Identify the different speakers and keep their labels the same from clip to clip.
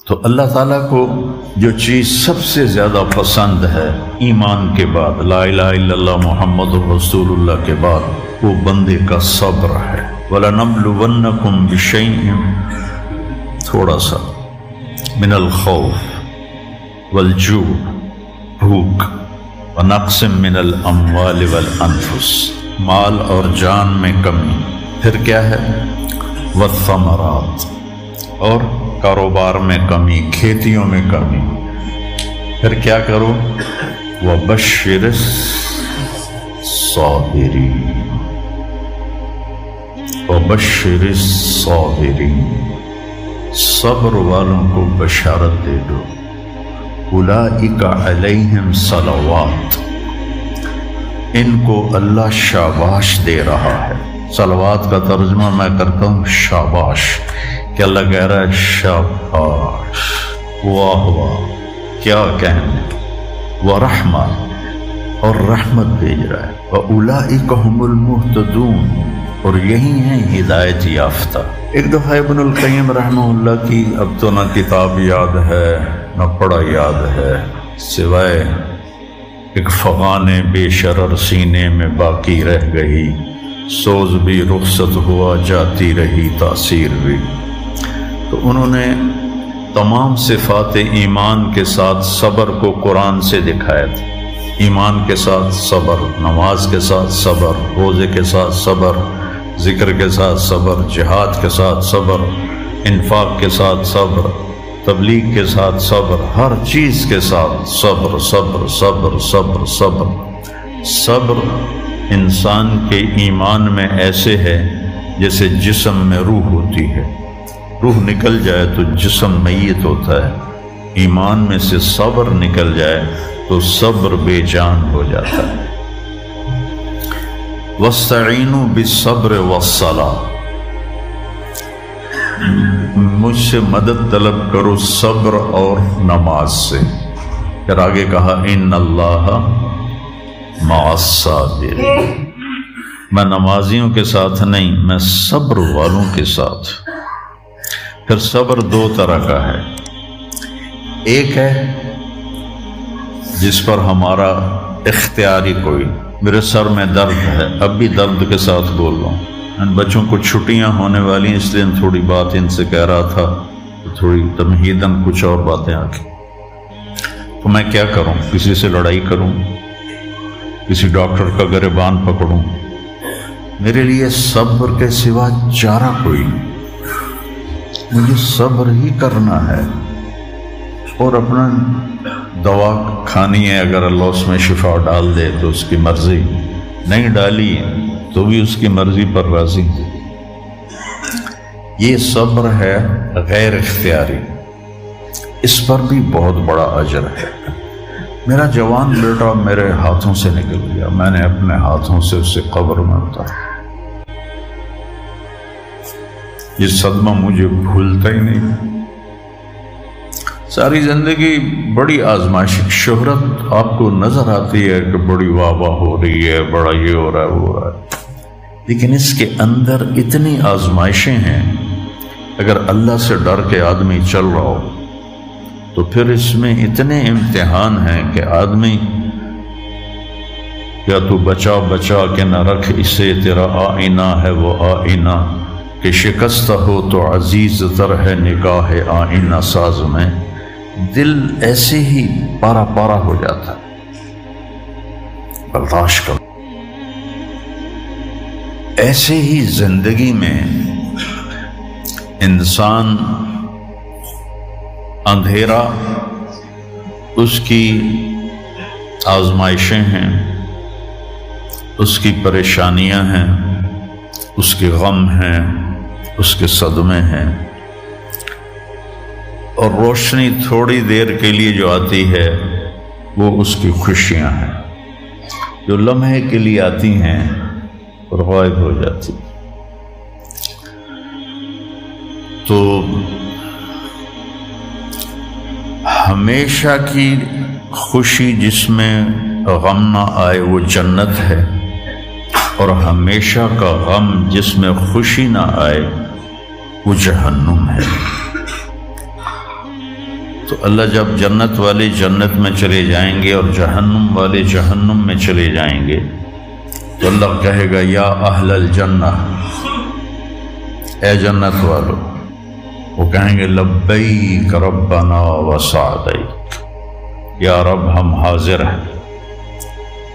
Speaker 1: تو اللہ تعالیٰ کو جو چیز سب سے زیادہ پسند ہے ایمان کے بعد، لا الہ الا اللہ محمد رسول اللہ کے بعد، وہ بندے کا صبر ہے۔ وَلَنَبْلُوَنَّكُمْ بِشَيْءٍ، تھوڑا سا، من الخوف والجوع، بھوک، ونقص من الاموال والانفس، مال اور جان میں کمی، پھر کیا ہے، والثمرات، اور کاروبار میں کمی، کھیتیوں میں کمی، پھر کیا کرو، وَبَشِّرِ الصَّابِرِينَ، وَبَشِّرِ الصَّابِرِينَ، صبر والوں کو بشارت دے دو، اولئک علیہم صلوات، ان کو اللہ شاباش دے رہا ہے۔ صلوات کا ترجمہ میں کرتا ہوں شاباش، کہ اللہ کہہ رہا ہے شاباش، واہ واہ، کیا کہنے، ورحمہ، اور رحمت بھیج رہا ہے، وَأُولَئِكَ هُمُ الْمُهْتَدُونَ، اور یہی ہیں ہدایت یافتہ۔ ایک دفعہ ابن القیم رحمہ اللہ کی اب تو نہ کتاب یاد ہے نہ پڑھا یاد ہے، سوائے ایک فغان بے شرر سینے میں باقی رہ گئی، سوز بھی رخصت ہوا جاتی رہی تاثیر بھی۔ تو انہوں نے تمام صفات ایمان کے ساتھ صبر کو قرآن سے دکھایا تھا۔ ایمان کے ساتھ صبر، نماز کے ساتھ صبر، روزے کے ساتھ صبر، ذکر کے ساتھ صبر، جہاد کے ساتھ صبر، انفاق کے ساتھ صبر، تبلیغ کے ساتھ صبر، ہر چیز کے ساتھ صبر صبر صبر صبر صبر۔ صبر انسان کے ایمان میں ایسے ہے جیسے جسم میں روح ہوتی ہے، روح نکل جائے تو جسم میت ہوتا ہے، ایمان میں سے صبر نکل جائے تو صبر بے جان ہو جاتا ہے۔ وَاسْتَعِينُوا بِالصَّبْرِ وَالصَّلَاةِ، مجھ سے مدد طلب کرو صبر اور نماز سے۔ پھر آگے کہا ان اللہ مع الصابرین، میں نمازیوں کے ساتھ نہیں، میں صبر والوں کے ساتھ۔ پھر صبر دو طرح کا ہے، ایک ہے جس پر ہمارا اختیاری کوئی، میرے سر میں درد ہے، اب بھی درد کے ساتھ بول رہا ہوں، ان بچوں کو چھٹیاں ہونے والی ہیں اس لیے تھوڑی بات ان سے کہہ رہا تھا، تھوڑی تمہیداً کچھ اور باتیں آ گئی، تو میں کیا کروں، کسی سے لڑائی کروں، کسی ڈاکٹر کا گریبان پکڑوں؟ میرے لیے صبر کے سوا چارہ کوئی نہیں، مجھے صبر ہی کرنا ہے، اور اپنا دوا کھانی ہے، اگر اللہ اس میں شفا ڈال دے تو اس کی مرضی، نہیں ڈالی تو بھی اس کی مرضی پر راضی۔ یہ صبر ہے غیر اختیاری، اس پر بھی بہت بڑا اجر ہے۔ میرا جوان بیٹا میرے ہاتھوں سے نکل گیا، میں نے اپنے ہاتھوں سے اسے قبر میں اتارا، یہ صدمہ مجھے بھولتا ہی نہیں۔ ساری زندگی بڑی آزمائش، شہرت آپ کو نظر آتی ہے کہ بڑی واہ واہ ہو رہی ہے، بڑا یہ ہو رہا ہے وہ ہو رہا ہے، لیکن اس کے اندر اتنی آزمائشیں ہیں، اگر اللہ سے ڈر کے آدمی چل رہا ہو تو پھر اس میں اتنے امتحان ہیں کہ آدمی یا تو بچا بچا کے نہ رکھ اسے، تیرا آئینہ ہے وہ آئینہ، کہ شکستہ ہو تو عزیز تر ہے نگاہ آئینہ ساز میں۔ دل ایسے ہی پارا پارا ہو جاتا ہے، برداشت کرو۔ ایسے ہی زندگی میں انسان اندھیرا اس کی آزمائشیں ہیں، اس کی پریشانیاں ہیں، اس کے غم ہیں، اس کے صدمے ہیں، اور روشنی تھوڑی دیر کے لیے جو آتی ہے وہ اس کی خوشیاں ہیں، جو لمحے کے لیے آتی ہیں اور غائب ہو جاتی۔ تو ہمیشہ کی خوشی جس میں غم نہ آئے وہ جنت ہے، اور ہمیشہ کا غم جس میں خوشی نہ آئے وہ جہنم ہے۔ تو اللہ جب جنت والے جنت میں چلے جائیں گے اور جہنم والے جہنم میں چلے جائیں گے تو اللہ کہے گا یا اہل الجنہ، اے جنت والو، وہ کہیں گے لبیک ربنا وسعدیک، یا رب ہم حاضر ہیں۔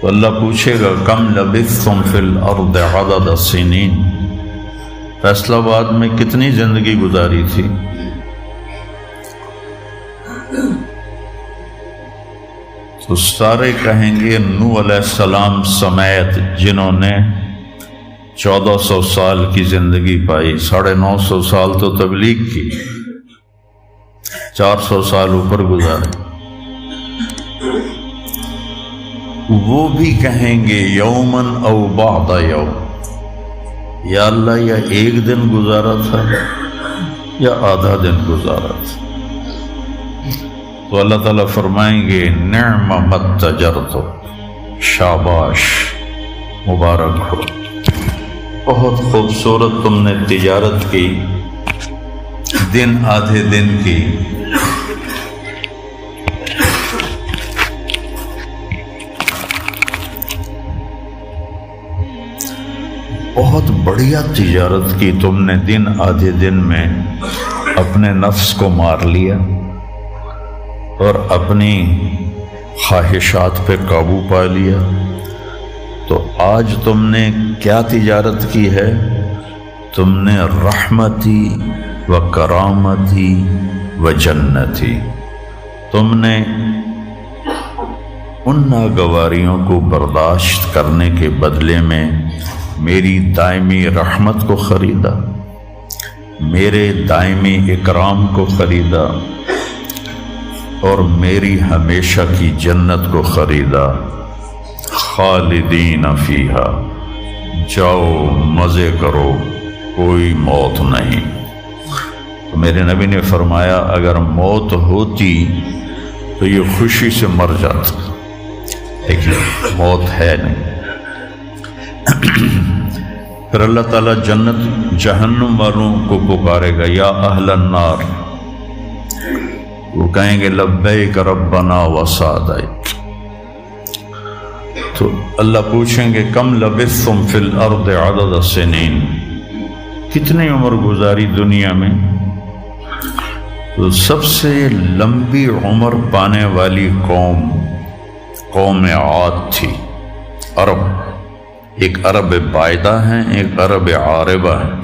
Speaker 1: تو اللہ پوچھے گا کم لبثتم فی الارض عدد السنین، فیصل آباد میں کتنی زندگی گزاری تھی؟ تو سارے کہیں گے نوح علیہ السلام سمیت جنہوں نے 1400 سال کی زندگی پائی، 950 سال تو تبلیغ کی، 400 سال اوپر گزارے، وہ بھی کہیں گے یومن او بعد یوم، یا اللہ یا ایک دن گزارا تھا یا آدھا دن گزارا تھا۔ تو اللہ تعالیٰ فرمائیں گے نعم متجرتو، شاباش، مبارک ہو، بہت خوبصورت تم نے تجارت کی، دن آدھے دن کی، بہت بڑھیا تجارت کی تم نے، دن آدھے دن میں اپنے نفس کو مار لیا اور اپنی خواہشات پہ قابو پا لیا۔ تو آج تم نے کیا تجارت کی ہے؟ تم نے رحمتی و کرامتی و جنتی، تم نے ان ناگواریوں کو برداشت کرنے کے بدلے میں میری دائمی رحمت کو خریدا، میرے دائمی اکرام کو خریدا اور میری ہمیشہ کی جنت کو خریدا۔ خالدین فیہا، جاؤ مزے کرو، کوئی موت نہیں۔ تو میرے نبی نے فرمایا اگر موت ہوتی تو یہ خوشی سے مر جاتا، لیکن موت ہے نہیں۔ پھر اللہ تعالیٰ جنت جہنم والوں کو پکارے گا یا اہل النار، وہ کہیں گے لبیک ربنا وسعدیک۔ تو اللہ پوچھیں گے کم لبثتم فی الارض عدد السنین، کتنی عمر گزاری دنیا میں؟ تو سب سے لمبی عمر پانے والی قوم عاد تھی، عرب۔ ایک عرب بائدہ ہیں، ایک عرب عاربہ ہیں۔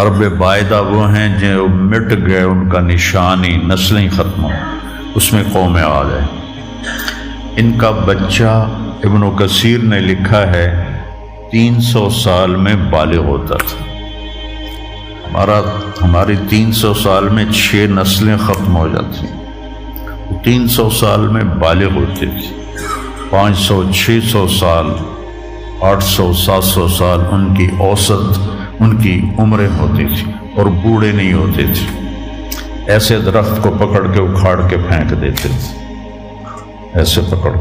Speaker 1: عرب بائدہ وہ ہیں جو مٹ گئے، ان کا نشانی نسلیں ختم ہو، اس میں قوم عاد ہے۔ ان کا بچہ ابن کثیر نے لکھا ہے 300 سال میں بالغ ہوتا تھا۔ ہماری 300 سال میں 6 نسلیں ختم ہو جاتی، 300 سال میں بالغ ہوتی تھی۔ 500 600 سال 800 700 سال ان کی اوسط ان کی عمریں ہوتی تھی اور بوڑھے نہیں ہوتے تھے۔ ایسے درخت کو پکڑ کے اکھاڑ کے پھینک دیتے تھے، ایسے پکڑ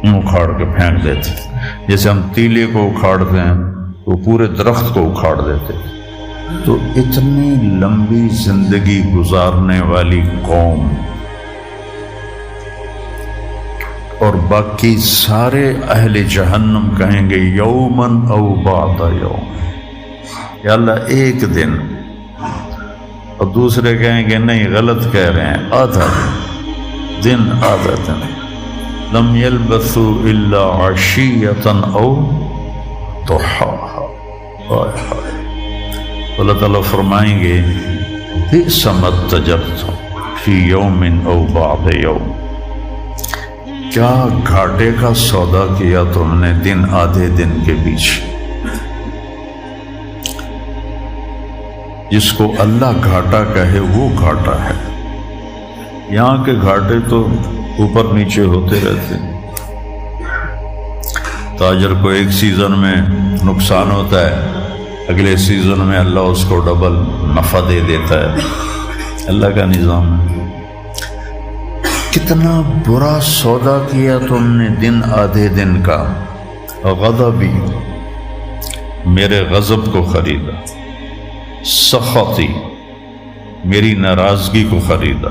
Speaker 1: اکھاڑ کے پھینک دیتے، جیسے ہم تیلے کو اکھاڑتے ہیں تو پورے درخت کو اکھاڑ دیتے۔ تو اتنی لمبی زندگی گزارنے والی قوم، اور باقی سارے اہل جہنم کہیں گے یومن او بعد یوم، یا اللہ ایک دن، اور دوسرے کہیں گے نہیں غلط کہہ رہے ہیں، آدھا دن، آدھا دن۔ لم یلبثوا الا عشیۃ او ضحاہا۔ اللہ تعالیٰ فرمائیں گے بئس ما اتجرتم فی یوم او بعد یوم، کیا گھاٹے کا سودا کیا تم نے دن آدھے دن کے بیچ۔ جس کو اللہ گھاٹا کہے وہ گھاٹا ہے، یہاں کے گھاٹے تو اوپر نیچے ہوتے رہتے۔ تاجر کو ایک سیزن میں نقصان ہوتا ہے، اگلے سیزن میں اللہ اس کو ڈبل نفع دے دیتا ہے، اللہ کا نظام ہے۔ کتنا برا سودا کیا تم نے دن آدھے دن کا۔ غضبی، میرے غضب کو خریدا، سخطی، میری ناراضگی کو خریدا،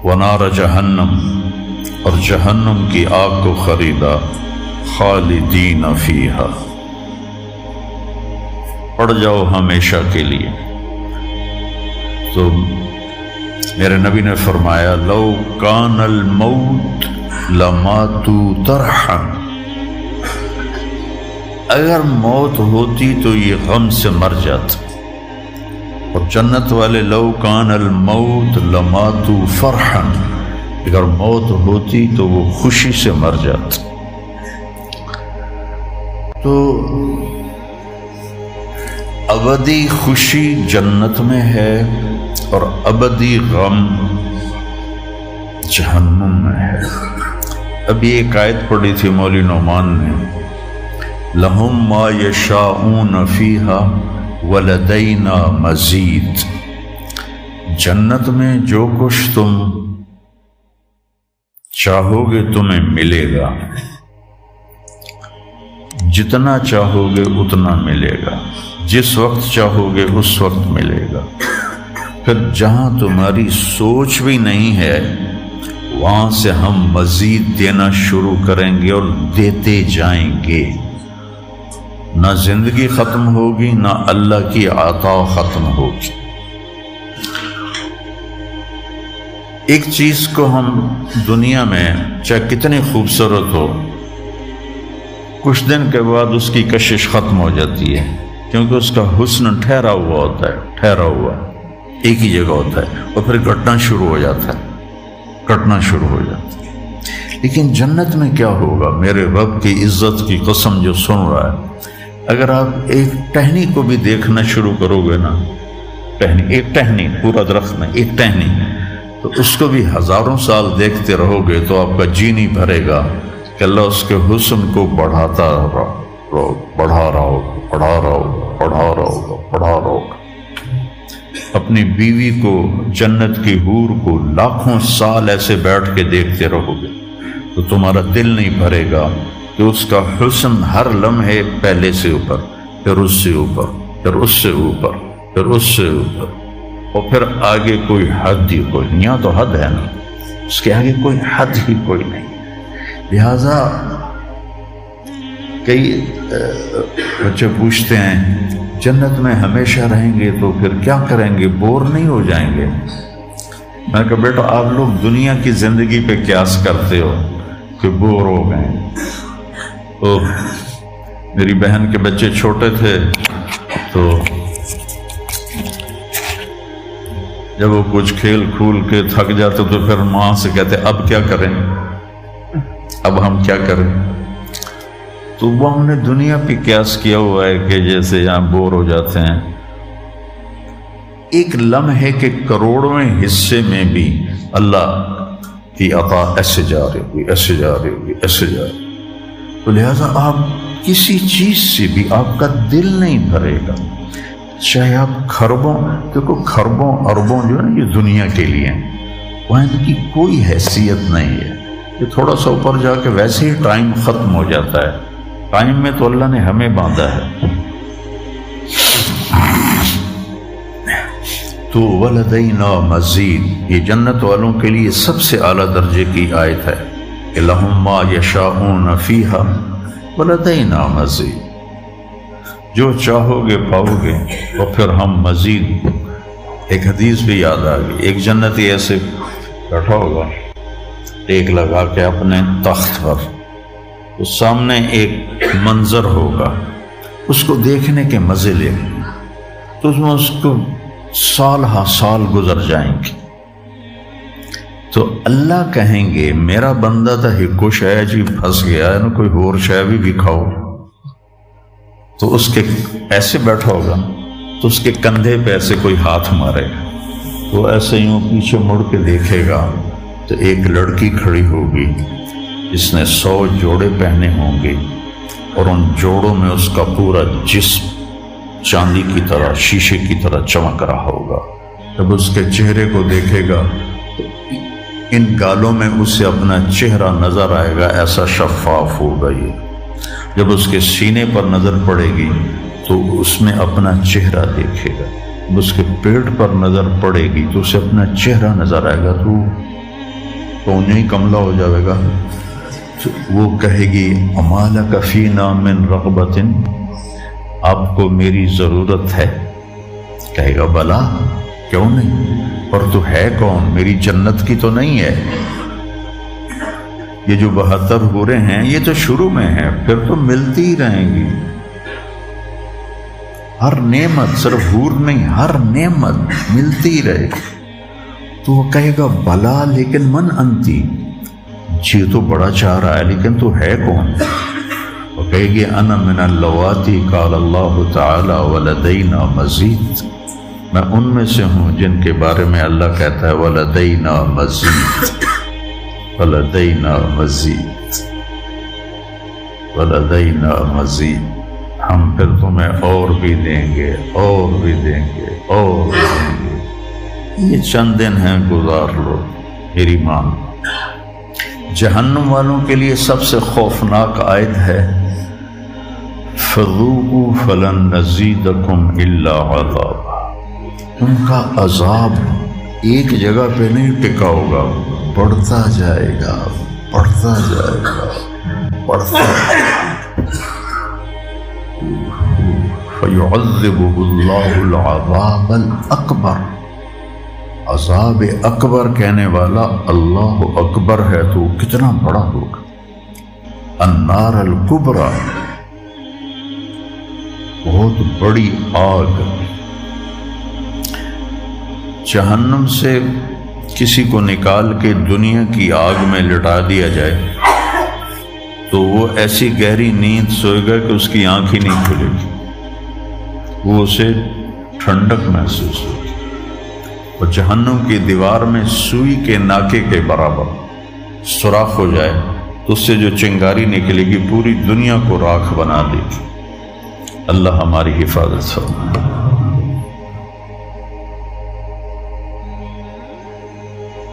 Speaker 1: ونار جہنم، اور جہنم کی آگ کو خریدا، خالدین فیہا، پڑ جاؤ ہمیشہ کے لیے۔ تو میرے نبی نے فرمایا لو کان الموت لماتوا طرحا، اگر موت ہوتی تو یہ غم سے مر جاتے، اور جنت والے لو کان الموت لماتوا فرحا، اگر موت ہوتی تو وہ خوشی سے مر جاتے۔ تو ابدی خوشی جنت میں ہے اور ابدی غم جہنم میں ہے۔ ابھی ایک آیت پڑھی تھی مولوی نعمان نے، لہم ما یشاءون فیہا ولدینا مزید، جنت میں جو کچھ تم چاہو گے تمہیں ملے گا، جتنا چاہو گے اتنا ملے گا، جس وقت چاہو گے اس وقت ملے گا۔ پھر جہاں تمہاری سوچ بھی نہیں ہے وہاں سے ہم مزید دینا شروع کریں گے اور دیتے جائیں گے، نہ زندگی ختم ہوگی نہ اللہ کی عطا ختم ہوگی۔ ایک چیز کو ہم دنیا میں چاہے کتنی خوبصورت ہو، کچھ دن کے بعد اس کی کشش ختم ہو جاتی ہے، کیونکہ اس کا حسن ٹھہرا ہوا ہوتا ہے، ٹھہرا ہوا ایک ہی جگہ ہوتا ہے، اور پھر گھٹنا شروع ہو جاتا ہے، کٹنا شروع ہو جاتا ہے۔ لیکن جنت میں کیا ہوگا؟ میرے رب کی عزت کی قسم جو سن رہا ہے، اگر آپ ایک ٹہنی کو بھی دیکھنا شروع کرو گے نا، ایک ٹہنی، پورا درخت میں ایک ٹہنی، تو اس کو بھی ہزاروں سال دیکھتے رہو گے تو آپ کا جی نہیں بھرے گا کہ اللہ اس کے حسن کو بڑھاتا رہو، بڑھا رہا ہوگا، بڑھا رہا ہوگا، بڑھا رہا ہوگا، بڑھا رہا ہوگا۔ اپنی بیوی کو، جنت کی حور کو لاکھوں سال ایسے بیٹھ کے دیکھتے رہو گے تو تمہارا دل نہیں بھرے گا کہ اس کا حسن ہر لمحے پہلے سے اوپر، پھر اس سے اوپر، پھر اس سے اوپر، پھر اس سے اوپر، اور پھر آگے کوئی حد ہی کوئی نہیں۔ یہاں تو حد ہے نا، اس کے آگے کوئی حد ہی کوئی نہیں۔ لہذا کئی بچے پوچھتے ہیں جنت میں ہمیشہ رہیں گے تو پھر کیا کریں گے، بور نہیں ہو جائیں گے؟ میں کہا بیٹا آپ لوگ دنیا کی زندگی پہ قیاس کرتے ہو کہ بور ہو گئے۔ تو میری بہن کے بچے چھوٹے تھے تو جب وہ کچھ کھیل کھول کے تھک جاتے تو پھر ماں سے کہتے اب کیا کریں، اب ہم کیا کریں؟ تو وہ ہم نے دنیا پہ قیاس کیا ہوا ہے کہ جیسے یہاں بور ہو جاتے ہیں، ایک لمحے کے کروڑویں حصے میں بھی اللہ کی عطا ایسے جا رہی ہوگی، ایسے جا رہی ہوگی، ایسے جا رہی۔ تو لہٰذا آپ کسی چیز سے بھی آپ کا دل نہیں بھرے گا، چاہے آپ خربوں، دیکھو خربوں اربوں جو ہے نا یہ دنیا کے لیے ہیں، وہاں ان کی کوئی حیثیت نہیں ہے۔ یہ تھوڑا سا اوپر جا کے ویسے ہی ٹائم ختم ہو جاتا ہے، ٹائم میں تو اللہ نے ہمیں باندھا ہے۔ تو ولدینا مزید، یہ جنت والوں کے لیے سب سے اعلیٰ درجے کی آیت ہے کہ لہم ما یشاءون فیہا ولدینا مزید، جو چاہو گے پاؤ گے، اور پھر ہم مزید۔ ایک حدیث بھی یاد آ گئی، ایک جنتی ایسے بیٹھا ہوگا ٹیک لگا کے اپنے تخت پر، تو سامنے ایک منظر ہوگا، اس کو دیکھنے کے مزے لے، تو اس میں اس کو سال ہا سال گزر جائیں گے۔ تو اللہ کہیں گے میرا بندہ تھا ہکو شے جی پھنس گیا ہے نا، کوئی اور شے بھی کھاؤ۔ تو اس کے ایسے بیٹھا ہوگا تو اس کے کندھے پہ ایسے کوئی ہاتھ مارے گا، تو ایسے یوں پیچھے مڑ کے دیکھے گا تو ایک لڑکی کھڑی ہوگی جس نے 100 جوڑے پہنے ہوں گے، اور ان جوڑوں میں اس کا پورا جسم چاندی کی طرح، شیشے کی طرح چمک رہا ہوگا۔ جب اس کے چہرے کو دیکھے گا تو ان گالوں میں اسے اپنا چہرہ نظر آئے گا، ایسا شفاف ہوگا یہ۔ جب اس کے سینے پر نظر پڑے گی تو اس میں اپنا چہرہ دیکھے گا، جب اس کے پیٹ پر نظر پڑے گی تو اسے اپنا چہرہ نظر آئے گا، تو تو انہیں ہی کملا ہو جائے گا. وہ کہے گی اما لک فینا من رغبۃ، آپ کو میری ضرورت ہے؟ کہے گا بلا، کیوں نہیں، اور تو ہے کون، میری جنت کی تو نہیں ہے. یہ جو 72 حوریں ہیں یہ تو شروع میں ہیں، پھر تو ملتی ہی رہیں گی. ہر نعمت، صرف حور نہیں، ہر نعمت ملتی ہی رہے گی. تو وہ کہے گا بلا لیکن من انتی، جی تو بڑا چاہ رہا ہے لیکن تو ہے کون؟ وہ کہے گی انا من اللواتی قال اللہ تعالی ولدینا مزید، میں ان میں سے ہوں جن کے بارے میں اللہ کہتا ہے ولدینا مزید، ولدینا مزید، ولدینا مزید، ہم پھر تمہیں اور بھی دیں گے، اور بھی دیں گے، اور بھی دیں گے. یہ چند دن ہیں، گزار لو، میری ماں. جہنم والوں کے لیے سب سے خوفناک آیت ہے فَذُوقُوا فَلَن نَّزِيدَكُمْ إِلَّا عَذَابًا. ان کا عذاب ایک جگہ پہ نہیں ٹکا ہوگا، بڑھتا جائے گا، بڑھتا جائے گا، بڑھتا جائے گا. فَيُعَذِّبُهُ اللَّهُ الْعَذَابَ الْأَكْبَرَ. عذاب اکبر کہنے والا اللہ اکبر ہے تو کتنا بڑا ہوگا. النار الکبریٰ، بہت بڑی آگ. جہنم سے کسی کو نکال کے دنیا کی آگ میں لٹا دیا جائے تو وہ ایسی گہری نیند سوئے گا کہ اس کی آنکھ ہی نہیں کھلے گی، وہ اسے ٹھنڈک محسوس ہوگی. اور جہنم کی دیوار میں سوئی کے ناکے کے برابر سوراخ ہو جائے تو اس سے جو چنگاری نکلے گی پوری دنیا کو راکھ بنا دے گی. اللہ ہماری حفاظت فرمائے.